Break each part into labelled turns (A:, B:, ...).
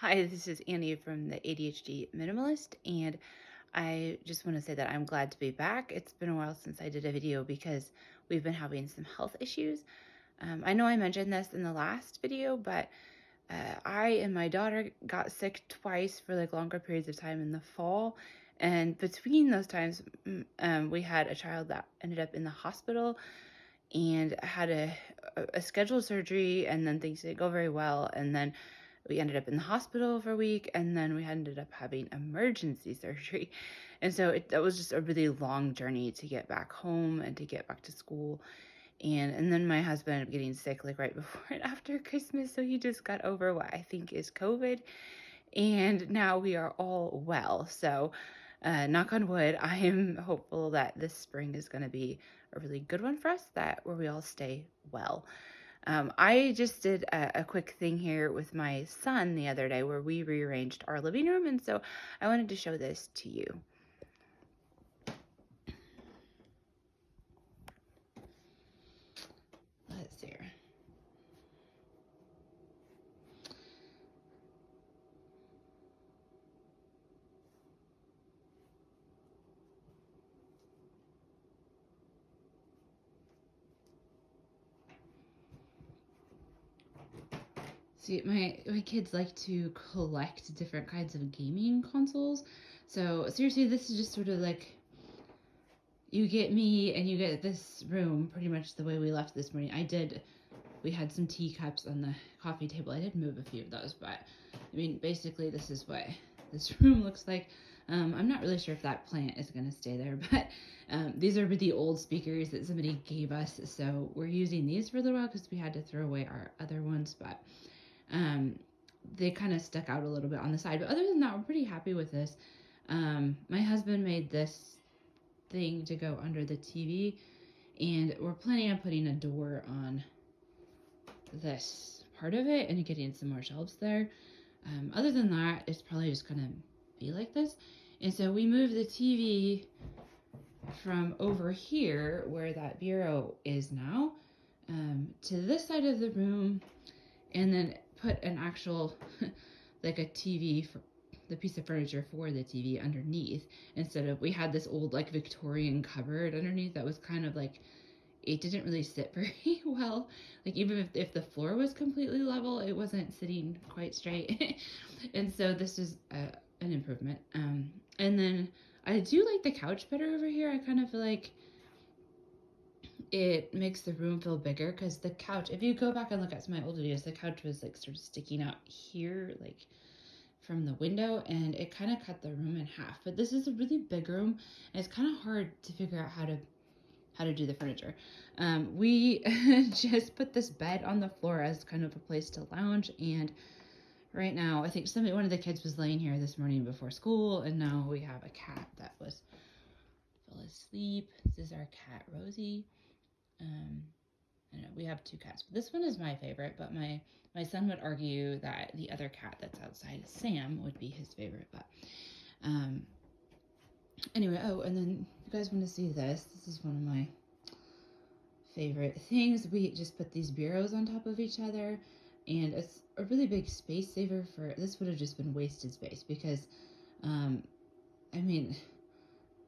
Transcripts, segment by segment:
A: Hi, this is Annie from the ADHD Minimalist, and I just want to say that I'm glad to be back. It's been a while since I did a video because we've been having some health issues. I know I mentioned this in the last video, but I and my daughter got sick twice for like longer periods of time in the fall. And between those times, we had a child that ended up in the hospital and had a scheduled surgery, and then things didn't go very well. And then we ended up in the hospital for a week, and then we ended up having emergency surgery. And so that was just a really long journey to get back home and to get back to school. And then my husband ended up getting sick like right before and after Christmas. So he just got over what I think is COVID. And now we are all well. So knock on wood, I am hopeful that this spring is going to be a really good one for us, where we all stay well. I just did a quick thing here with my son the other day where we rearranged our living room, and so I wanted to show this to you. Let's see here. See, my kids like to collect different kinds of gaming consoles. So seriously, this is just sort of like you get me and you get this room pretty much the way we left this morning. We had some teacups on the coffee table. I did move a few of those, but I mean, basically this is what this room looks like. I'm not really sure if that plant is going to stay there, but these are really old speakers that somebody gave us, so we're using these for a little while because we had to throw away our other ones, but they kind of stuck out a little bit on the side. But other than that, we're pretty happy with this. My husband made this thing to go under the TV, and we're planning on putting a door on this part of it and getting some more shelves there. Other than that, it's probably just gonna be like this. And so we moved the TV from over here where that bureau is now to this side of the room, and then put an actual like a TV for the piece of furniture for the TV underneath, instead of we had this old like Victorian cupboard underneath that was kind of like, it didn't really sit very well. Like even if the floor was completely level, it wasn't sitting quite straight. And so this is an improvement. And then I do like the couch better over here. I kind of feel like it makes the room feel bigger because the couch, if you go back and look at some of my old videos, the couch was like sort of sticking out here, like from the window, and it kind of cut the room in half. But this is a really big room, and it's kind of hard to figure out how to do the furniture. We just put this bed on the floor as kind of a place to lounge, and right now I think one of the kids was laying here this morning before school, and now we have a cat that was fell asleep. This is our cat Rosie. I know we have two cats, but this one is my favorite, but my son would argue that the other cat that's outside, Sam, would be his favorite. But anyway, oh, and then if you guys want to see this is one of my favorite things. We just put these bureaus on top of each other, and it's a really big space saver. For this would have just been wasted space because I mean,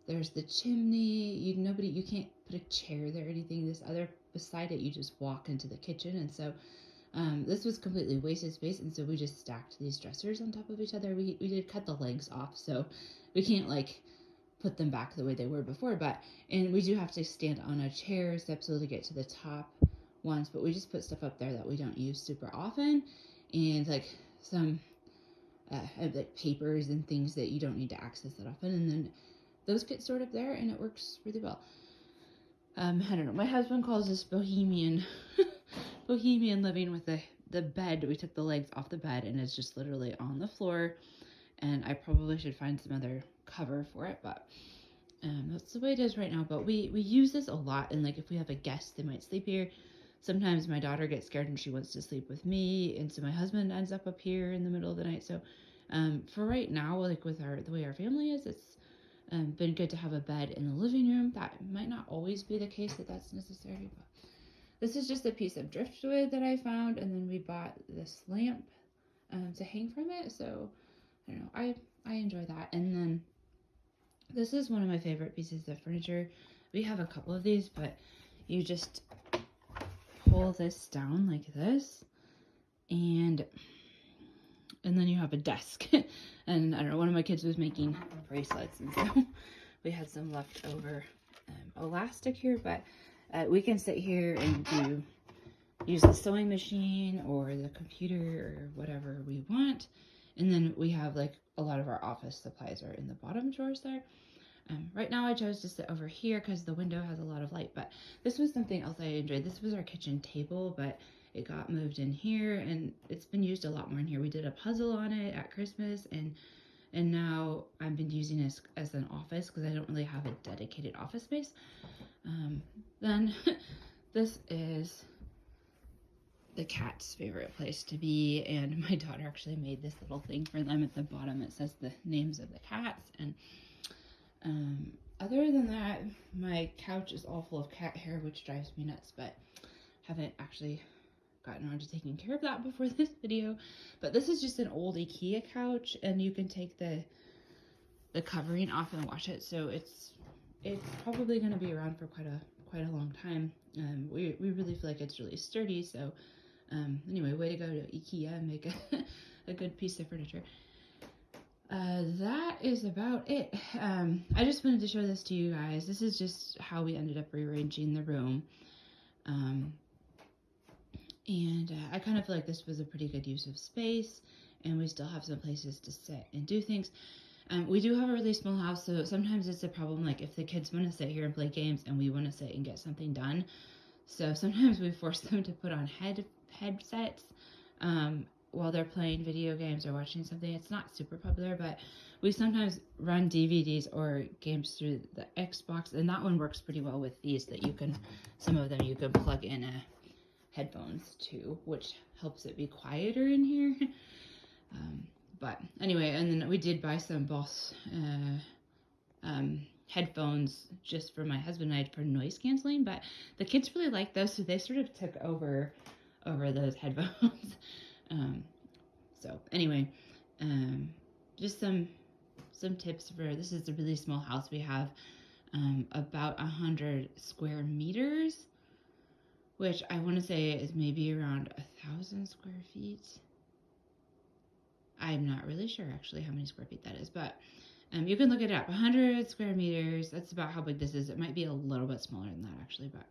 A: there's the chimney. You can't put a chair there or anything. This other beside it, you just walk into the kitchen, and so this was completely wasted space. And so we just stacked these dressers on top of each other. We did cut the legs off, so we can't like put them back the way they were before. And we do have to stand on a chair step so to get to the top ones. But we just put stuff up there that we don't use super often, and like some like papers and things that you don't need to access that often, and then those get stored up there, and it works really well. I don't know. My husband calls this bohemian living with the bed. We took the legs off the bed, and it's just literally on the floor. And I probably should find some other cover for it, but that's the way it is right now. But we use this a lot, and like if we have a guest, they might sleep here. Sometimes my daughter gets scared and she wants to sleep with me, and so my husband ends up here in the middle of the night. So for right now, like with the way our family is, it's been good to have a bed in the living room. That might not always be the case that's necessary, but this is just a piece of driftwood that I found, and then we bought this lamp to hang from it. So I don't know, I enjoy that. And then this is one of my favorite pieces of furniture. We have a couple of these, but you just pull this down like this, and then you have a desk. And I don't know, one of my kids was making bracelets, and so we had some leftover elastic here, but we can sit here and use the sewing machine or the computer or whatever we want. And then we have like a lot of our office supplies are in the bottom drawers there. Right now I chose to sit over here because the window has a lot of light, but this was something else I enjoyed. This was our kitchen table, but it got moved in here, and it's been used a lot more in here. We did a puzzle on it at Christmas, and now I've been using this as an office because I don't really have a dedicated office space. Then this is the cat's favorite place to be, and my daughter actually made this little thing for them at the bottom. It says the names of the cats, and other than that, my couch is all full of cat hair, which drives me nuts, but haven't actually gotten around to taking care of that before this video. But this is just an old IKEA couch, and you can take the covering off and wash it, so it's probably going to be around for quite a long time. We really feel like it's really sturdy, so anyway, way to go to IKEA and make a good piece of furniture. That is about it. I just wanted to show this to you guys. This is just how we ended up rearranging the room. And I kind of feel like this was a pretty good use of space, and we still have some places to sit and do things. We do have a really small house, so sometimes it's a problem, like if the kids want to sit here and play games and we want to sit and get something done. So sometimes we force them to put on headsets while they're playing video games or watching something. It's not super popular, but we sometimes run DVDs or games through the Xbox, and that one works pretty well with these, that some of them you can plug in headphones to, which helps it be quieter in here. But anyway, and then we did buy some Boss headphones just for my husband and I for noise canceling, but the kids really like those, so they sort of took over those headphones. So anyway, just some tips for, this is a really small house. We have about 100 square meters, which I want to say is maybe around 1,000 square feet. I'm not really sure actually how many square feet that is, but you can look it up. 100 square meters, that's about how big this is. It might be a little bit smaller than that actually, but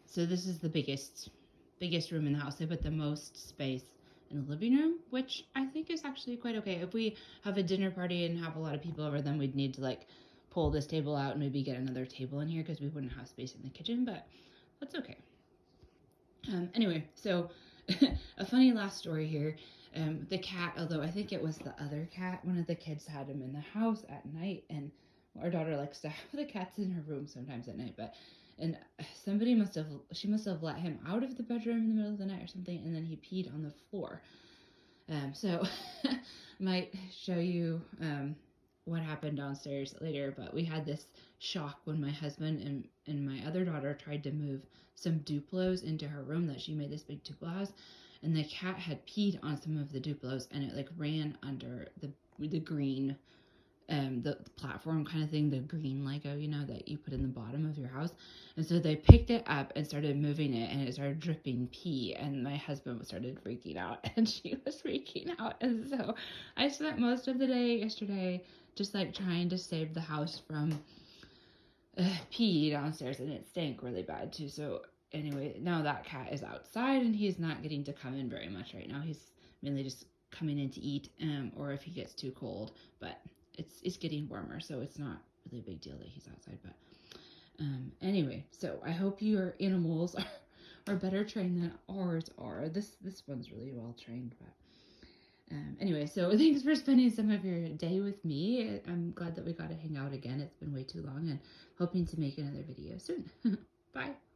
A: so this is the biggest room in the house. They put the most space in the living room, which I think is actually quite okay. If we have a dinner party and have a lot of people over, then we'd need to like pull this table out and maybe get another table in here because we wouldn't have space in the kitchen, but that's okay. Anyway, so a funny last story here. The cat, although I think it was the other cat, one of the kids had him in the house at night, and our daughter likes to have the cats in her room sometimes at night, and she must have let him out of the bedroom in the middle of the night or something, and then he peed on the floor. So might show you what happened downstairs later, but we had this shock when my husband and my other daughter tried to move some Duplos into her room that she made this big Duplo house, and the cat had peed on some of the Duplos, and it like ran under the green the platform kind of thing, the green Lego, you know, that you put in the bottom of your house. And so they picked it up and started moving it, and it started dripping pee, and my husband started freaking out, and she was freaking out. And so I spent most of the day yesterday just like trying to save the house from pee downstairs, and it stank really bad too. So anyway, now that cat is outside, and he's not getting to come in very much right now. He's mainly just coming in to eat, or if he gets too cold, but it's getting warmer, so it's not really a big deal that he's outside. But anyway, so I hope your animals are better trained than ours are. This one's really well trained, but anyway, so thanks for spending some of your day with me. I'm glad that we got to hang out again. It's been way too long, and hoping to make another video soon. Bye.